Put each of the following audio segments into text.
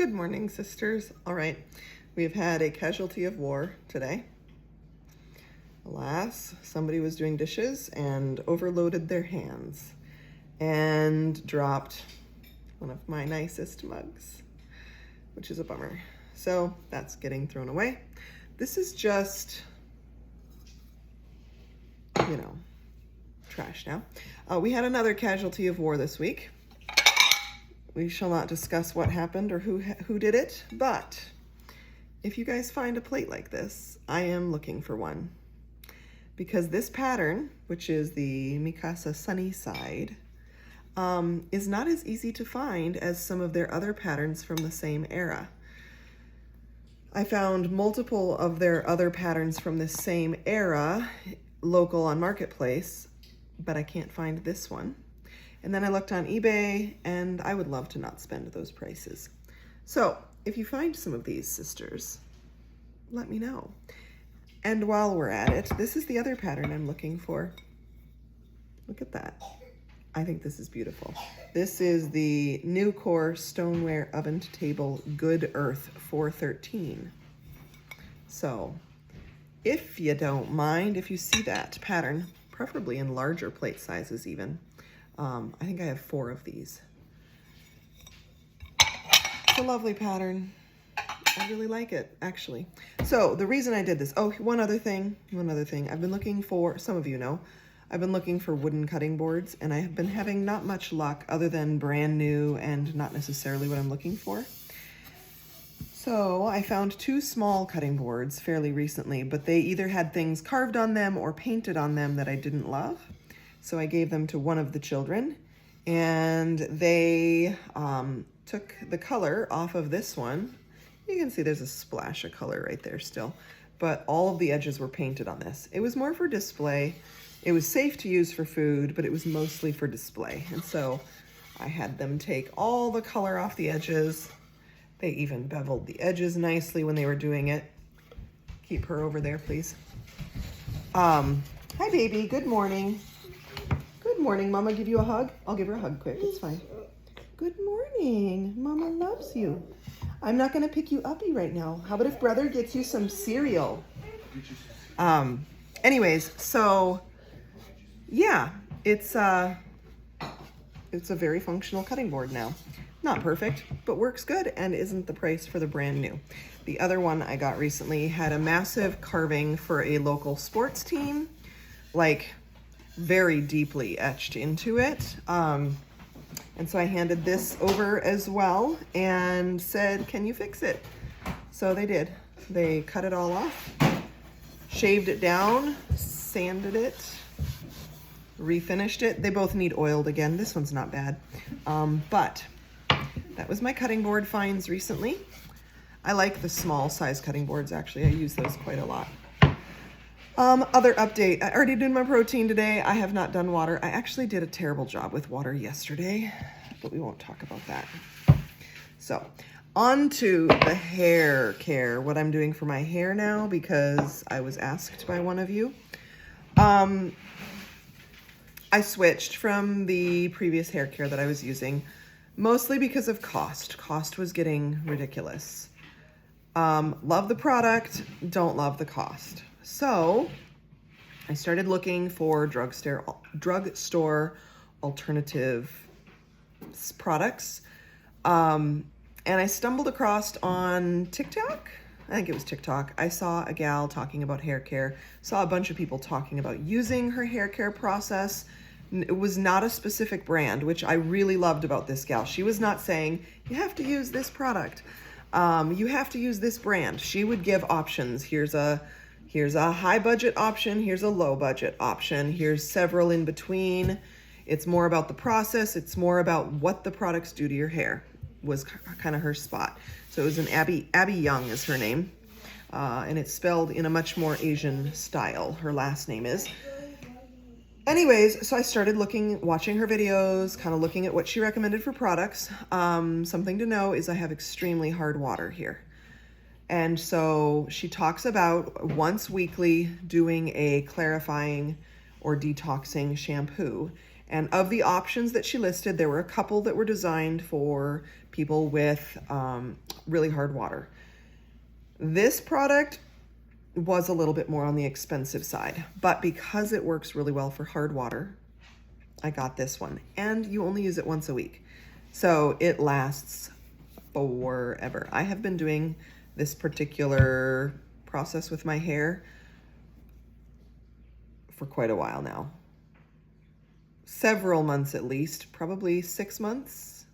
Good morning, sisters. All right, we've had a casualty of war today. Alas, somebody was doing dishes and overloaded their hands and dropped one of my nicest mugs, which is a bummer. So that's getting thrown away. This is just, trash now. We had another casualty of war this week. We shall not discuss what happened or who did it, but if you guys find a plate like this, I am looking for one. Because this pattern, which is the Mikasa Sunny Side, is not as easy to find as some of their other patterns from the same era. I found multiple of their other patterns from the same era local on Marketplace, but I can't find this one. And then I looked on eBay, and I would love to not spend those prices. So if you find some of these, sisters, let me know. And while we're at it, this is the other pattern I'm looking for. Look at that. I think this is beautiful. This is the Nucor Stoneware Oven to Table Good Earth 413. So if you don't mind, if you see that pattern, preferably in larger plate sizes even, I think I have 4 of these. It's a lovely pattern. I really like it, actually. So the reason I did this, one other thing. I've been looking for, some of you know, I've been looking for wooden cutting boards, and I have been having not much luck other than brand new and not necessarily what I'm looking for. So I found 2 small cutting boards fairly recently, but they either had things carved on them or painted on them that I didn't love. So I gave them to one of the children, and they took the color off of this one. You can see there's a splash of color right there still, but all of the edges were painted on this. It was more for display. It was safe to use for food, but it was mostly for display. And so I had them take all the color off the edges. They even beveled the edges nicely when they were doing it. Keep her over there, please. Hi, baby. Good morning. Good morning. Mama give you a hug? I'll give her a hug quick. It's fine. Good morning. Mama loves you. I'm not going to pick you uppy right now. How about if brother gets you some cereal? Anyways, so yeah, it's a very functional cutting board now. Not perfect, but works good and isn't the price for the brand new. The other one I got recently had a massive carving for a local sports team, like very deeply etched into it. And so I handed this over as well and said, can you fix it? So they did. They cut it all off, shaved it down, sanded it, refinished it. They both need oiled again. This one's not bad. But that was my cutting board finds recently. I like the small size cutting boards, actually. I use those quite a lot. Other update, I already did my protein today. I have not done water. I actually did a terrible job with water yesterday, but we won't talk about that. So on to the hair care, what I'm doing for my hair now, because I was asked by one of you. I switched from the previous hair care that I was using, mostly because of cost. Cost was getting ridiculous. Love the product, don't love the cost. So I started looking for drugstore alternative products. And I stumbled across on TikTok. I think it was TikTok. I saw a gal talking about hair care, saw a bunch of people talking about using her hair care process. It was not a specific brand, which I really loved about this gal. She was not saying, you have to use this product. You have to use this brand. She would give options. Here's a high budget option. Here's a low budget option. Here's several in between. It's more about the process. It's more about what the products do to your hair was kind of her spot. So it was an Abby Young is her name. And it's spelled in a much more Asian style. Her last name is. Anyways, so I started watching her videos, kind of looking at what she recommended for products. Something to know is I have extremely hard water here. And so she talks about once weekly doing a clarifying or detoxing shampoo. And of the options that she listed, there were a couple that were designed for people with really hard water. This product was a little bit more on the expensive side, but because it works really well for hard water, I got this one. And you only use it once a week, so it lasts forever. I have been doing this particular process with my hair for quite a while now. Several months at least, probably 6 months.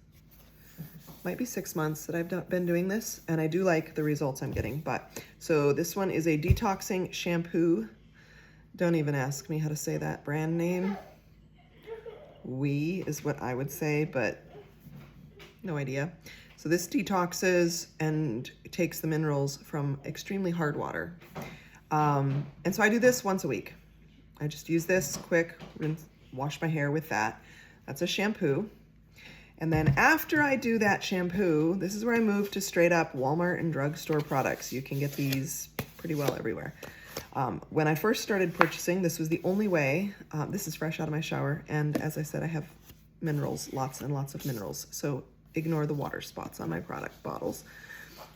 Might be 6 months that I've been doing this, and I do like the results I'm getting. But so this one is a detoxing shampoo. Don't even ask me how to say that brand name. is what I would say, but no idea. So this detoxes and takes the minerals from extremely hard water. And so I do this once a week. I just use this quick, rinse, wash my hair with that. That's a shampoo. And then after I do that shampoo, this is where I move to straight up Walmart and drugstore products. You can get these pretty well everywhere. When I first started purchasing, this was the only way. This is fresh out of my shower. And as I said, I have minerals, lots and lots of minerals. So ignore the water spots on my product bottles.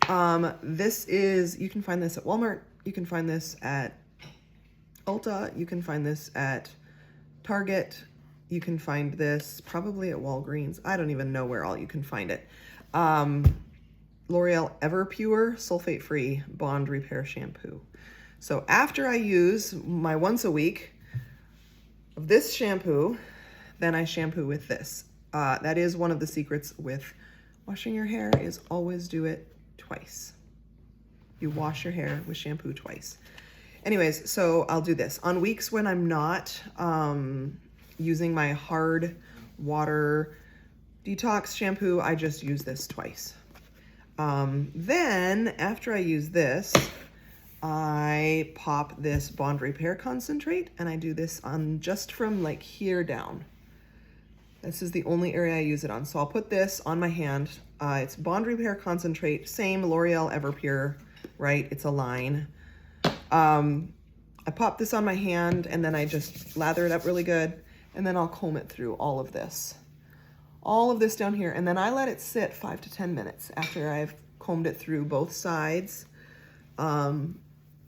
You can find this at Walmart. You can find this at Ulta. You can find this at Target. You can find this probably at Walgreens. I don't even know where all you can find it. L'Oreal Everpure Sulfate-Free Bond Repair Shampoo. So after I use my once a week of this shampoo, then I shampoo with this. That is one of the secrets with washing your hair, is always do it twice. You wash your hair with shampoo twice. Anyways, so I'll do this. On weeks when I'm not using my hard water detox shampoo, I just use this twice. Then after I use this, I pop this Bond Repair Concentrate, and I do this on just from like here down. This is the only area I use it on. So I'll put this on my hand. It's Bond Repair Concentrate, same L'Oreal Everpure, right? It's a line. I pop this on my hand, and then I just lather it up really good, and then I'll comb it through all of this down here, and then I let it sit 5 to 10 minutes after I've combed it through both sides.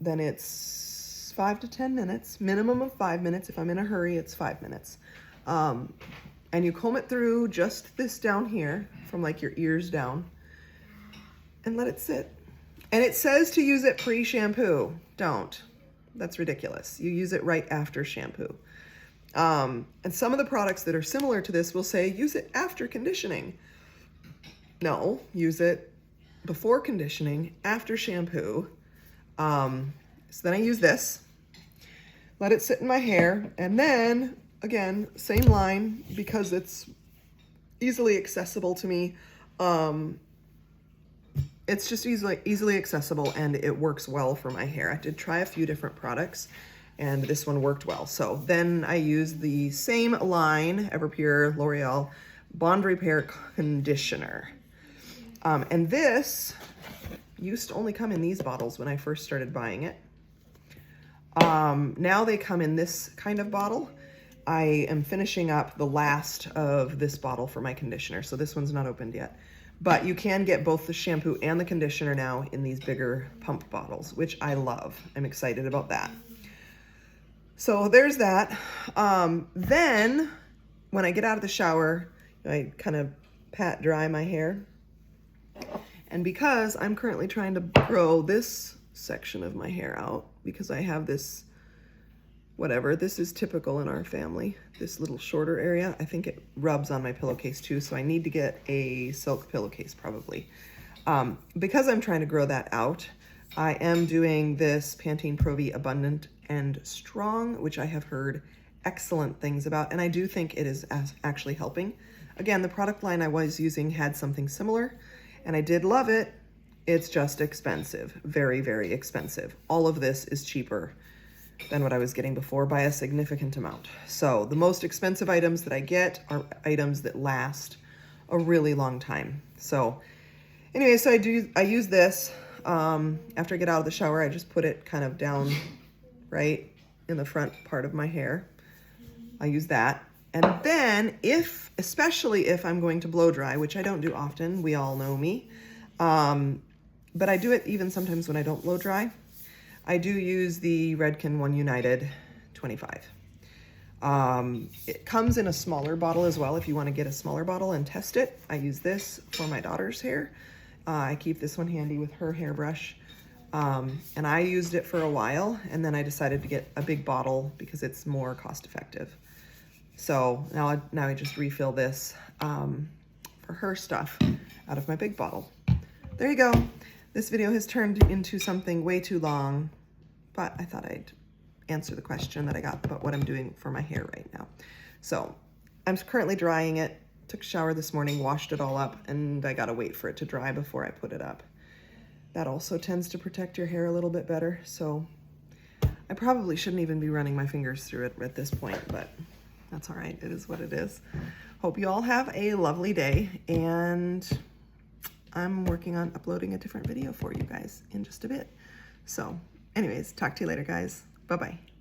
Then it's 5 to 10 minutes, minimum of 5 minutes. If I'm in a hurry, it's 5 minutes. And you comb it through just this down here, from like your ears down, and let it sit. And it says to use it pre-shampoo. Don't. That's ridiculous. You use it right after shampoo. And some of the products that are similar to this will say use it after conditioning. No, use it before conditioning, after shampoo. So then I use this, let it sit in my hair, and then again, same line, because it's easily accessible to me. It's just easily accessible, and it works well for my hair. I did try a few different products, and this one worked well. So then I use the same line, Everpure L'Oreal Bond Repair Conditioner. And this used to only come in these bottles when I first started buying it. Now they come in this kind of bottle. I am finishing up the last of this bottle for my conditioner, so this one's not opened yet. But you can get both the shampoo and the conditioner now in these bigger pump bottles, which I love. I'm excited about that. So there's that. Then when I get out of the shower, I kind of pat dry my hair. And because I'm currently trying to grow this section of my hair out, because I have this, whatever, this is typical in our family, this little shorter area. I think it rubs on my pillowcase too, so I need to get a silk pillowcase probably. Because I'm trying to grow that out, I am doing this Pantene Pro-V Abundant and Strong, which I have heard excellent things about, and I do think it is actually helping. Again, the product line I was using had something similar, and I did love it. It's just expensive, very, very expensive. All of this is cheaper than what I was getting before by a significant amount. So the most expensive items that I get are items that last a really long time. So anyway, so I use this. After I get out of the shower, I just put it kind of down right in the front part of my hair. I use that. And then especially if I'm going to blow dry, which I don't do often, we all know me, but I do it even sometimes when I don't blow dry, I do use the Redken One United 25. It comes in a smaller bottle as well if you want to get a smaller bottle and test it. I use this for my daughter's hair. I keep this one handy with her hairbrush. And I used it for a while, and then I decided to get a big bottle because it's more cost effective. So now I just refill this for her stuff out of my big bottle. There you go. This video has turned into something way too long, but I thought I'd answer the question that I got about what I'm doing for my hair right now. So I'm currently drying it, took a shower this morning, washed it all up, and I gotta wait for it to dry before I put it up. That also tends to protect your hair a little bit better, so I probably shouldn't even be running my fingers through it at this point, but that's all right. It is what it is. Hope you all have a lovely day, and I'm working on uploading a different video for you guys in just a bit. So anyways, talk to you later, guys. Bye-bye.